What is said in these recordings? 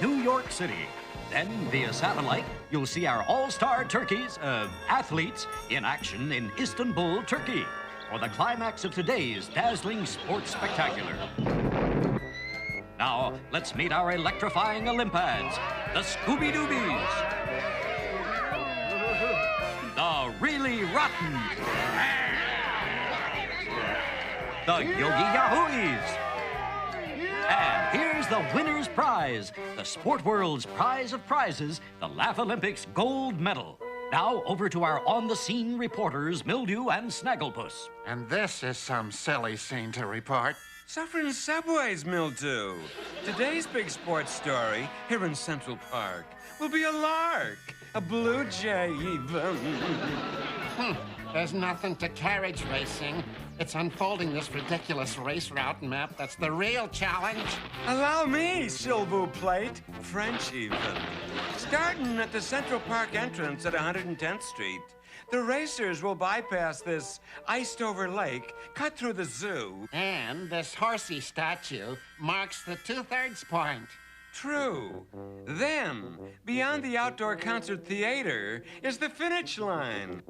New York City. Then, via satellite, you'll see our all-star turkeys, athletes, in action in Istanbul, Turkey, for the climax of today's dazzling sports spectacular. Now, let's meet our electrifying Olympiads, the Scooby-Doobies, the Really Rotten, the Yogi Yahooies. And here's the winner's prize, the sport world's prize of prizes, the Laff-a-Lympics gold medal. Now, over to our on-the-scene reporters, Mildew and Snagglepuss. And this is some silly scene to report. Suffering subways, Mildew. Today's big sports story here in Central Park will be a lark, a blue jay even. There's nothing to carriage racing. It's unfolding this ridiculous race route map that's the real challenge. Allow me, Silver Plate, French even. Starting at the Central Park entrance at 110th Street, the racers will bypass this iced-over lake, cut through the zoo. And this horsey statue marks the 2/3 point. True. Then, beyond the outdoor concert theater is the finish line.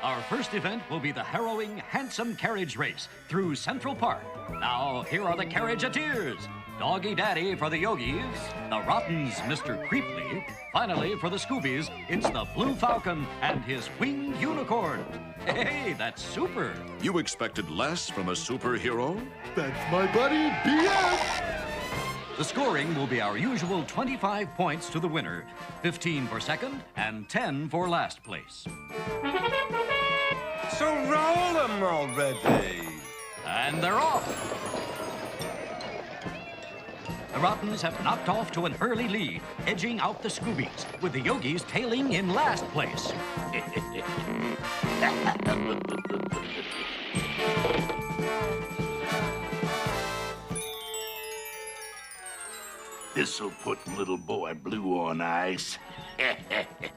Our first event will be the harrowing, handsome carriage race through Central Park. Now, here are the carriageteers. Doggy Daddy for the Yogis, the Rottens, Mr. Creeply. Finally, for the Scoobies, it's the Blue Falcon and his winged unicorn. Hey, that's super. You expected less from a superhero? That's my buddy, BS. The scoring will be our usual 25 points to the winner, 15 for second and 10 for last place. So roll them already. And they're off. The Rottens have knocked off to an early lead, edging out the Scoobies, with the Yogis tailing in last place. This'll put little boy Blue on ice.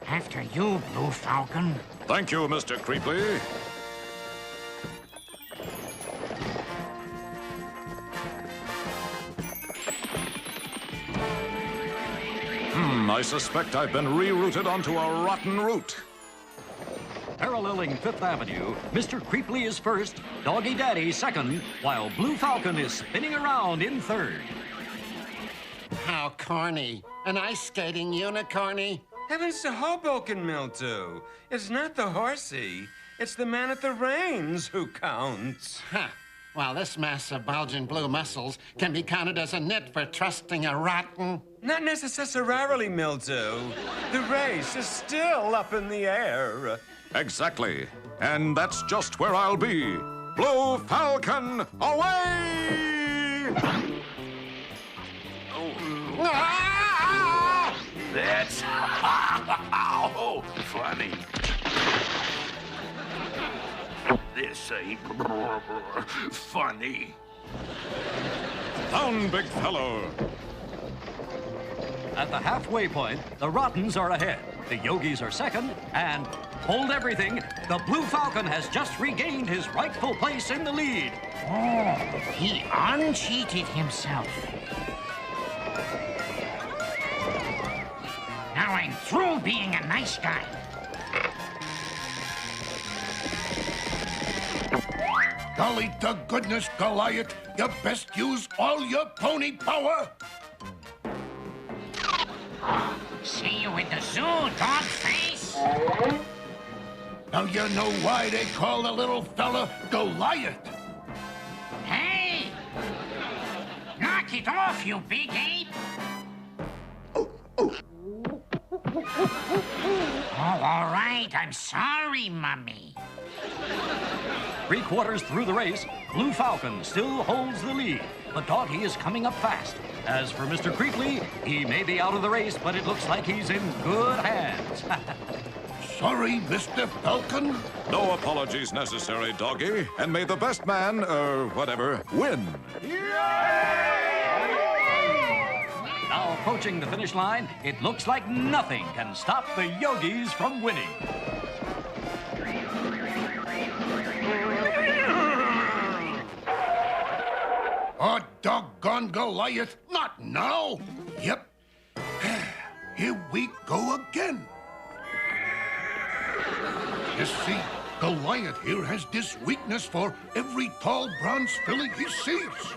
After you, Blue Falcon. Thank you, Mr. Creeply. I suspect I've been rerouted onto a rotten route. Paralleling Fifth Avenue, Mr. Creeply is first, Doggy Daddy second, while Blue Falcon is spinning around in third. How corny. An ice skating unicorny. Heavens to Hoboken, Mildew. It's not the horsey. It's the man at the reins who counts. Huh. Well, this mass of bulging blue muscles can be counted as a nit for trusting a rotten. Not necessarily, Mildew. The race is still up in the air. Exactly. And that's just where I'll be. Blue Falcon, away! That's funny. This ain't funny. Down, big fellow. At the halfway point, the Rottens are ahead. The Yogis are second, and hold everything, the Blue Falcon has just regained his rightful place in the lead. Oh, he uncheated himself. Now I'm through being a nice guy. Golly to goodness, Goliath, you best use all your pony power. See you in the zoo, dog face. Now you know why they call the little fella Goliath. Hey! Knock it off, you big ape. Oh, all right. I'm sorry, Mummy. 3/4 through the race, Blue Falcon still holds the lead, but Doggy is coming up fast. As for Mr. Creeply, he may be out of the race, but it looks like he's in good hands. Sorry, Mr. Falcon. No apologies necessary, Doggy. And may the best man, whatever, win. Now approaching the finish line, it looks like nothing can stop the Yogis from winning. Oh, doggone Goliath, not What now? Yep. Here we go again. You see, Goliath here has this weakness for every tall bronze filly he sees.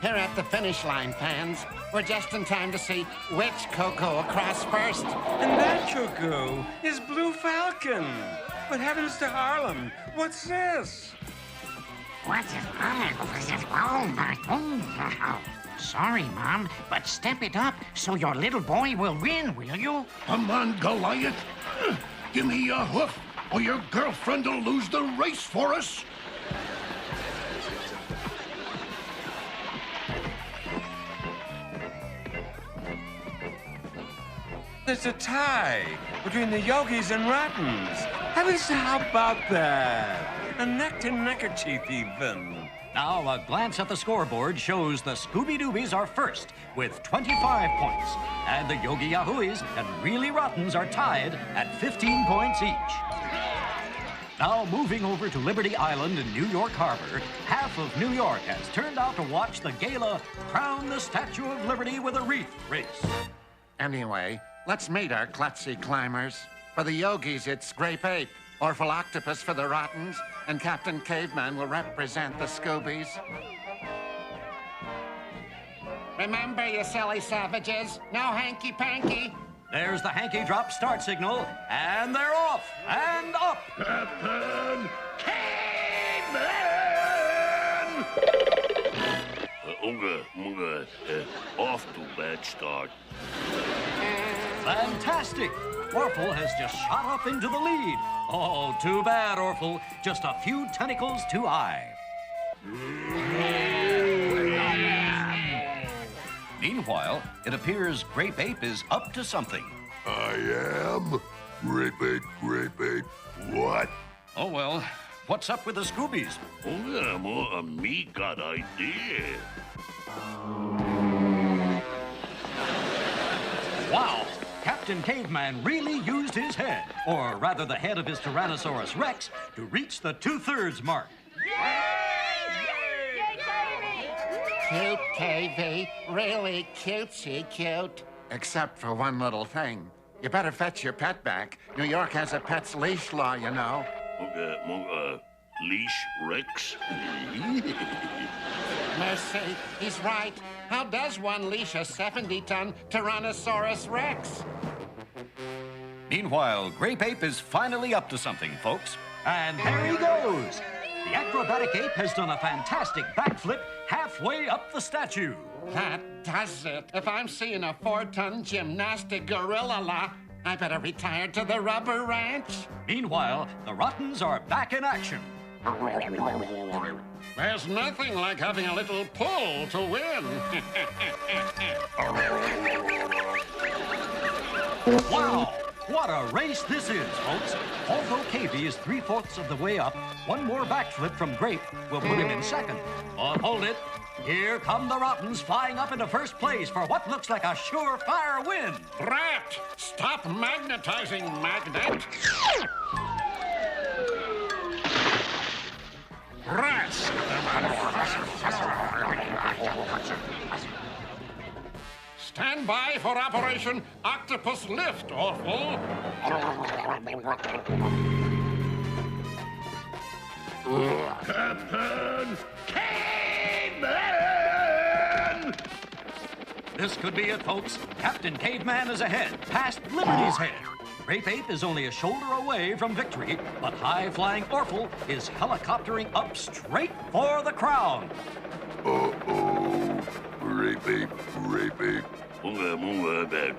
Here at the finish line, fans. We're just in time to see which cuckoo across first. And that cuckoo is Blue Falcon. But heavens to Harlem, what's this? What is Sorry, Mom, but step it up so your little boy will win, will you? Come on, Goliath. Give me a hoof, or your girlfriend will lose the race for us. There's a tie between the Yogis and Rottens. Heavens, how about that? A neck-to-neckerchief even. Now, a glance at the scoreboard shows the Scooby-Doobies are first with 25 points. And the Yogi Yahooies and Really Rottens are tied at 15 points each. Now, moving over to Liberty Island in New York Harbor, half of New York has turned out to watch the gala crown the Statue of Liberty with a wreath race. Anyway, let's meet our klutzy climbers. For the Yogis, it's Grape Ape, Orphle Octopus for the Rottens, and Captain Caveman will represent the Scoobies. Remember, you silly savages, no hanky-panky. There's the hanky drop start signal, and they're off and up. Captain Caveman! Off to bad start. Fantastic! Orphle has just shot up into the lead. Oh, too bad, Orphle. Just a few tentacles too high. Meanwhile, it appears Grape Ape is up to something. I am? Grape Ape, what? Oh, well, what's up with the Scoobies? Me got idea. Wow! Captain Caveman really used his head, or rather the head of his Tyrannosaurus Rex, to reach the 2/3 mark. Cute, KV. Really cutesy cute. Except for one little thing. You better fetch your pet back. New York has a pet's leash law, you know. Leash Rex? Mercy, he's right. How does one leash a 70-ton Tyrannosaurus Rex? Meanwhile, Grape Ape is finally up to something, folks. And there he goes! The acrobatic ape has done a fantastic backflip halfway up the statue. That does it. If I'm seeing a 4-ton gymnastic gorilla, I better retire to the rubber ranch. Meanwhile, the Rottens are back in action. There's nothing like having a little pull to win. Wow! What a race this is, folks. Although KV is 3/4 of the way up, one more backflip from Grape will put him in second. But hold it. Here come the Rottens flying up into first place for what looks like a surefire win. Rat! Stop magnetizing, Magnet! Rats! Stand by for Operation Octopus Lift, Orphle. Captain Caveman! This could be it, folks. Captain Caveman is ahead, past Liberty's head. Grape Ape is only a shoulder away from victory, but high-flying Orphle is helicoptering up straight for the crown. Uh-oh. Grape Ape.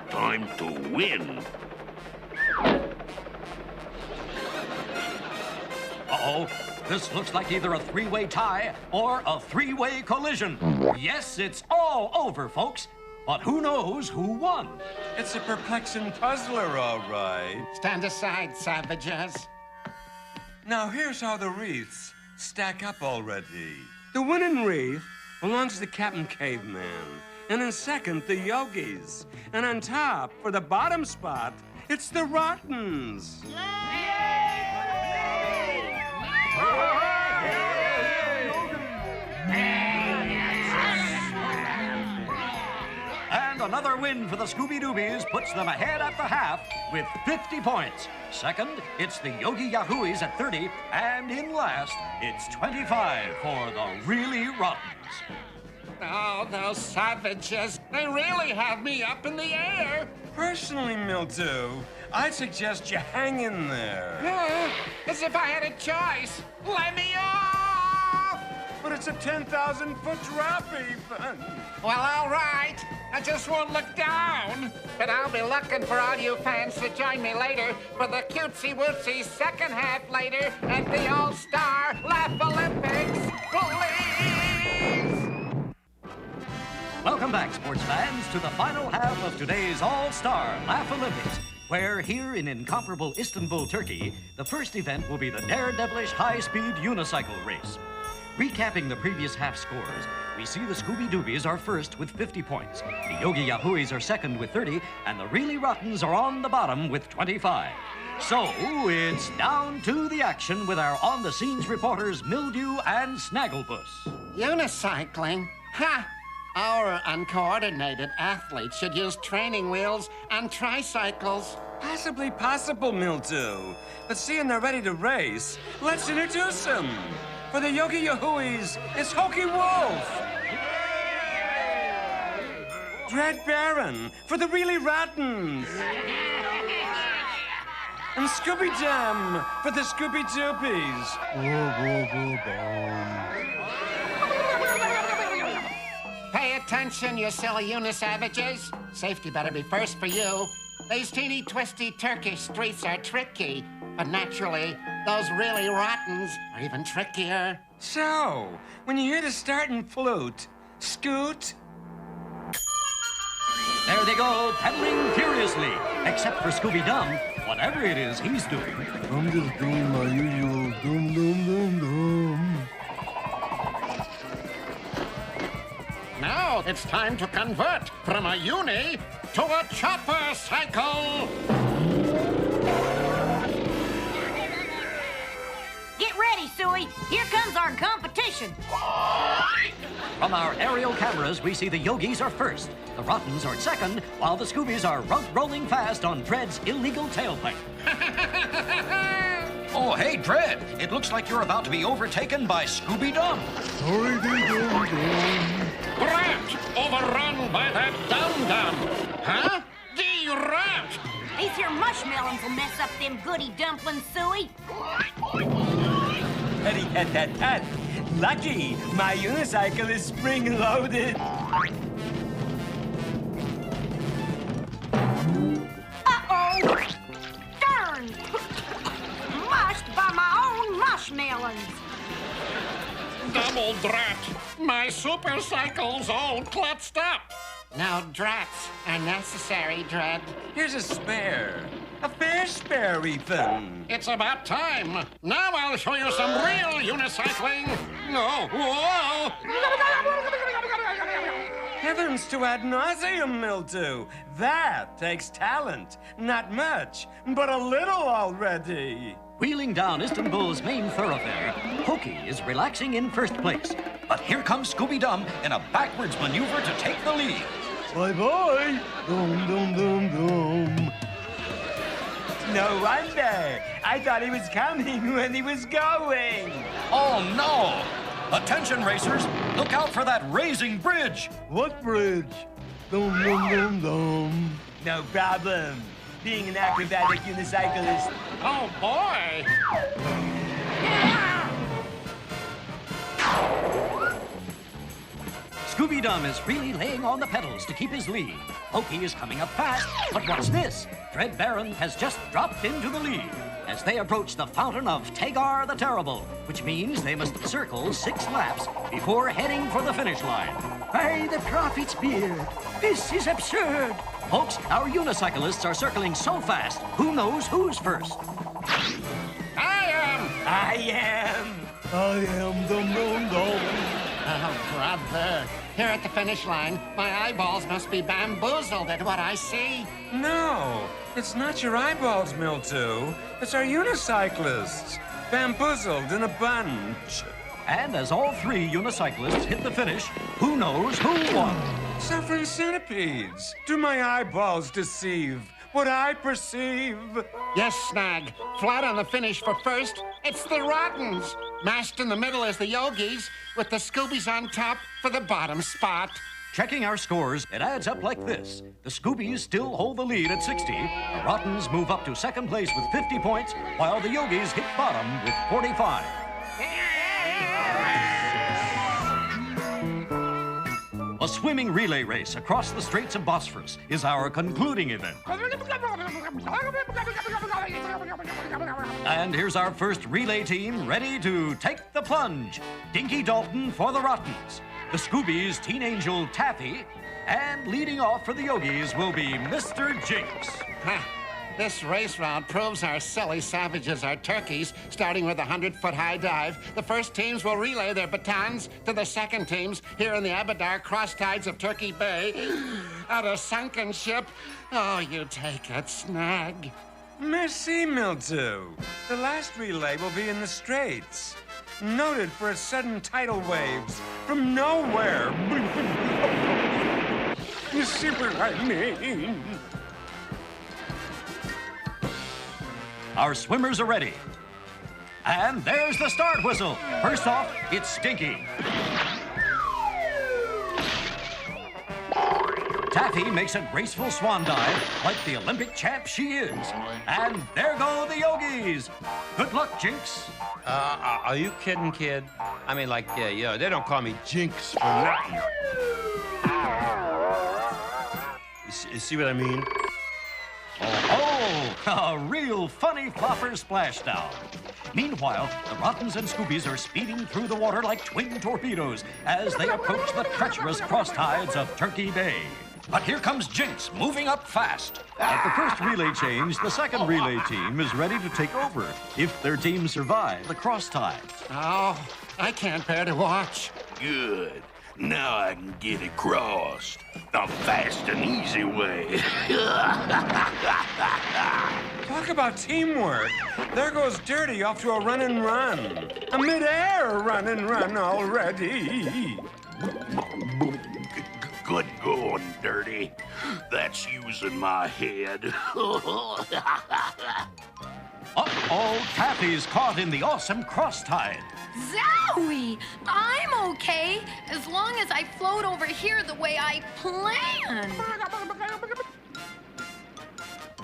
Time to win. Uh-oh. This looks like either a 3-way tie or a 3-way collision. Yes, it's all over, folks. But who knows who won? It's a perplexing puzzler, all right. Stand aside, savages. Now, here's how the wreaths stack up already. The winning wreath belongs to Captain Caveman. And in second, the Yogis. And on top, for the bottom spot, it's the Rottens. another win for the Scooby Doobies puts them ahead at the half with 50 points. Second, it's the Yogi Yahooies at 30. And in last, it's 25 for the Really Rottens. Oh, those savages. They really have me up in the air. Personally, Mildew, I'd suggest you hang in there. As if I had a choice. Let me off! But it's a 10,000-foot drop, Ethan. Well, all right. I just won't look down. But I'll be looking for all you fans to join me later for the cutesy-wootsy second half later at the All-Star Laff-a-Lympics. Please! Welcome back, sports fans, to the final half of today's All-Star Laff-a-Lympics, where here in incomparable Istanbul, Turkey, the first event will be the daredevilish high-speed unicycle race. Recapping the previous half scores, we see the Scooby Doobies are first with 50 points, the Yogi Yahooies are second with 30, and the Really Rottens are on the bottom with 25. So, it's down to the action with our on-the-scenes reporters Mildew and Snagglepuss. Unicycling? Ha! Our uncoordinated athletes should use training wheels and tricycles. Possibly possible, Mildew. But seeing they're ready to race, let's introduce them. For the Yogi Yahooies, it's Hokey Wolf. Dread Baron for the Really Rottens. And Scooby Dum for the Scooby Doobies. Pay attention, you silly unisavages. Safety better be first for you. These teeny twisty Turkish streets are tricky, but naturally, those Really Rottens are even trickier. So, when you hear the starting flute, scoot. There they go, pedaling furiously, except for Scooby Dum, whatever it is he's doing. I'm just doing my usual dum-dum-dum-dum. Now it's time to convert from a uni to a chopper cycle. Get ready, Suey. Here comes our competition. From our aerial cameras, we see the Yogis are first, the Rottens are second, while the Scoobies are rolling fast on Dread's illegal tailpipe. Oh, hey, Dread. It looks like you're about to be overtaken by Scooby Dum. Rat! Overrun by that dum-dum! Huh? The rat! These here mushmelons will mess up them goody dumplings, Suey. Hut. Lucky, my unicycle is spring-loaded. Uh-oh! Darn! Mushed by my own mushmelons. Double drat! My super cycle's all clutched up! No drats are necessary, Dread. Here's a spare. A fair spare, Ethan. It's about time. Now I'll show you some real unicycling. Oh, whoa! Heavens to ad nauseum, Mildew. That takes talent. Not much, but a little already. Wheeling down Istanbul's main thoroughfare, Hokey is relaxing in first place. But here comes Scooby Dum in a backwards maneuver to take the lead. Bye-bye. Dum-dum-dum-dum. No wonder. I thought he was coming when he was going. Oh, no! Attention, racers. Look out for that raising bridge. What bridge? Dum-dum-dum-dum. No problem. Being an acrobatic unicyclist. Oh, boy! Scooby Dum is really laying on the pedals to keep his lead. Hokey is coming up fast, but what's this? Dread Baron has just dropped into the lead as they approach the fountain of Tagar the Terrible, which means they must circle 6 laps before heading for the finish line. By the prophet's beard, this is absurd. Folks, our unicyclists are circling so fast, who knows who's first? I am Dum-dum-dum-dum. Oh, brother. Here at the finish line, my eyeballs must be bamboozled at what I see. No, it's not your eyeballs, Mildew. It's our unicyclists. Bamboozled in a bunch. And as all 3 unicyclists hit the finish, who knows who won? Suffering centipedes. Do my eyeballs deceive what I perceive? Yes, Snag. Flat on the finish for first, it's the Rottens. Mashed in the middle is the Yogis, with the Scoobies on top for the bottom spot. Checking our scores, it adds up like this. The Scoobies still hold the lead at 60. The Rottens move up to second place with 50 points, while the Yogis hit bottom with 45. A swimming relay race across the Straits of Bosphorus is our concluding event. And here's our first relay team ready to take the plunge. Dinky Dalton for the Rottens, the Scoobies' Teen Angel Taffy, and leading off for the Yogis will be Mr. Jinx. This race round proves our silly savages are turkeys, starting with a 100-foot high dive. The first teams will relay their batons to the second teams here in the Abadar cross tides of Turkey Bay. At a sunken ship. Oh, you take it, Snag. Merci, Mildew. The last relay will be in the Straits, noted for its sudden tidal waves from nowhere. You see what I mean? Our swimmers are ready. And there's the start whistle. First off, it's Stinky. Taffy makes a graceful swan dive like the Olympic champ she is. And there go the Yogis. Good luck, Jinx. Are you kidding, kid? I mean, like, yeah, they don't call me Jinx for nothing. You see what I mean? Oh, a real funny flopper splashdown. Meanwhile, the Rottens and Scoobies are speeding through the water like twin torpedoes as they approach the treacherous cross tides of Turkey Bay. But here comes Jinx, moving up fast. At the first relay change, the second relay team is ready to take over if their team survive the cross tides. Oh, I can't bear to watch. Good. Now I can get across. The fast and easy way. Talk about teamwork. There goes Dirty off to a run and run. A mid-air run and run already. Good going, Dirty. That's using my head. Uh-oh, Taffy's caught in the awesome cross tide. Zowie! I'm okay, as long as I float over here the way I planned.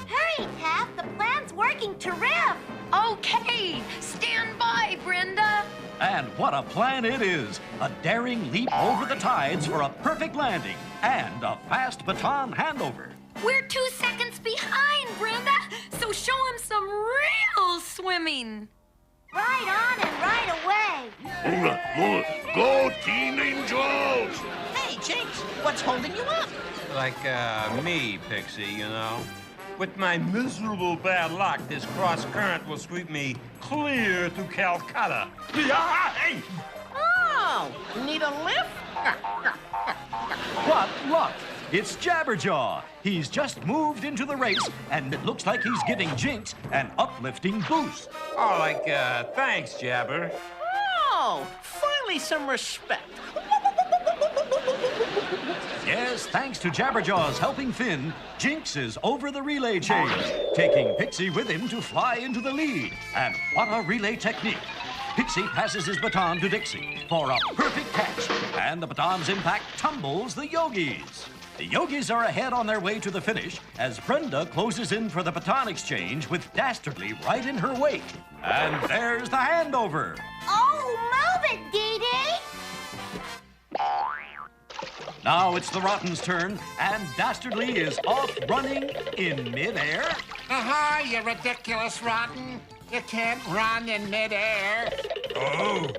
Hurry, Taff. The plan's working terrific. Okay, stand by, Brenda. And what a plan it is. A daring leap over the tides for a perfect landing and a fast baton handover. We're 2 seconds behind, Brenda, so show him some real swimming. Right on and right away. Go, Teen Angels! Hey, Jinx, what's holding you up? Like, me, Pixie, you know. With my miserable bad luck, this cross current will sweep me clear to Calcutta. Oh, need a lift? What luck! It's Jabberjaw. He's just moved into the race, and it looks like he's giving Jinx an uplifting boost. Oh, like, thanks, Jabber. Oh, finally some respect. Yes, thanks to Jabberjaw's helping fin, Jinx is over the relay change, taking Pixie with him to fly into the lead. And what a relay technique. Pixie passes his baton to Dixie for a perfect catch, and the baton's impact tumbles the Yogis. The Yogis are ahead on their way to the finish as Brenda closes in for the baton exchange with Dastardly right in her wake. And there's the handover. Oh, move it, Dee-Dee! Now it's the Rottens' turn, and Dastardly is off running in midair. Aha, you ridiculous Rotten. You can't run in midair. Oh,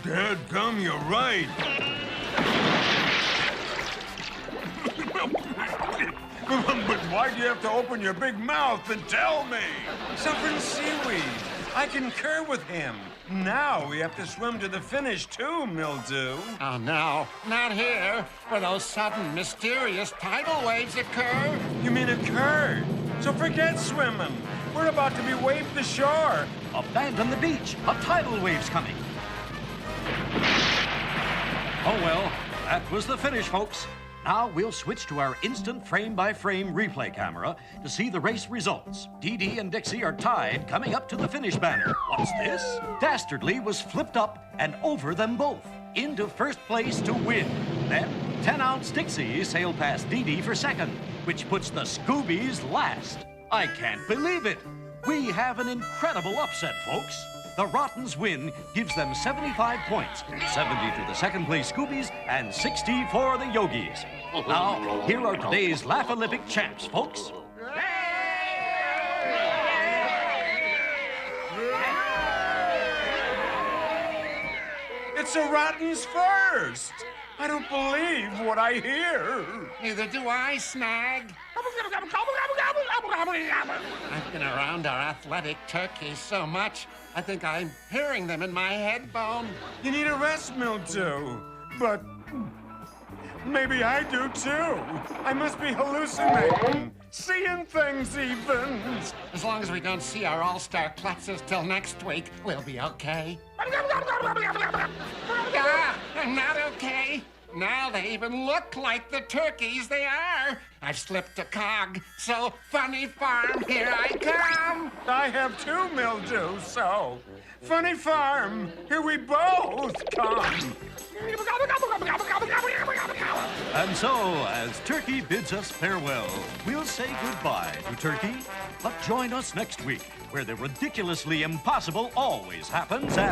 dadgum, you're right. But why do you have to open your big mouth and tell me? Suffering seaweed. I concur with him. Now we have to swim to the finish too, Mildew. Oh, no, not here, where those sudden, mysterious tidal waves occur. You mean occurred? So forget swimming. We're about to be waved ashore. Abandon the beach. A tidal wave's coming. Oh, well, that was the finish, folks. Now we'll switch to our instant frame-by-frame replay camera to see the race results. Dee Dee and Dixie are tied coming up to the finish banner. What's this? Dastardly was flipped up and over them both, into first place to win. Then 10-ounce Dixie sailed past Dee Dee for second, which puts the Scoobies last. I can't believe it. We have an incredible upset, folks. The Rottens win gives them 75 points, 70 to the second-place Scoobies, and 60 for the Yogis. Now, here are today's Laff-a-Lympic champs, folks. It's the Rottens first. I don't believe what I hear. Neither do I, Snag. I've been around our athletic turkeys so much, I think I'm hearing them in my head bone. You need a rest, Mildew. But maybe I do too. I must be hallucinating, seeing things even. As long as we don't see our all-star klutzes till next week, we'll be okay. I'm not okay. Now they even look like the turkeys they are. I've slipped a cog, so Funny Farm, here I come. I have too, Mildew, so Funny Farm, here we both come. And so, as Turkey bids us farewell, we'll say goodbye to Turkey. But join us next week, where the ridiculously impossible always happens at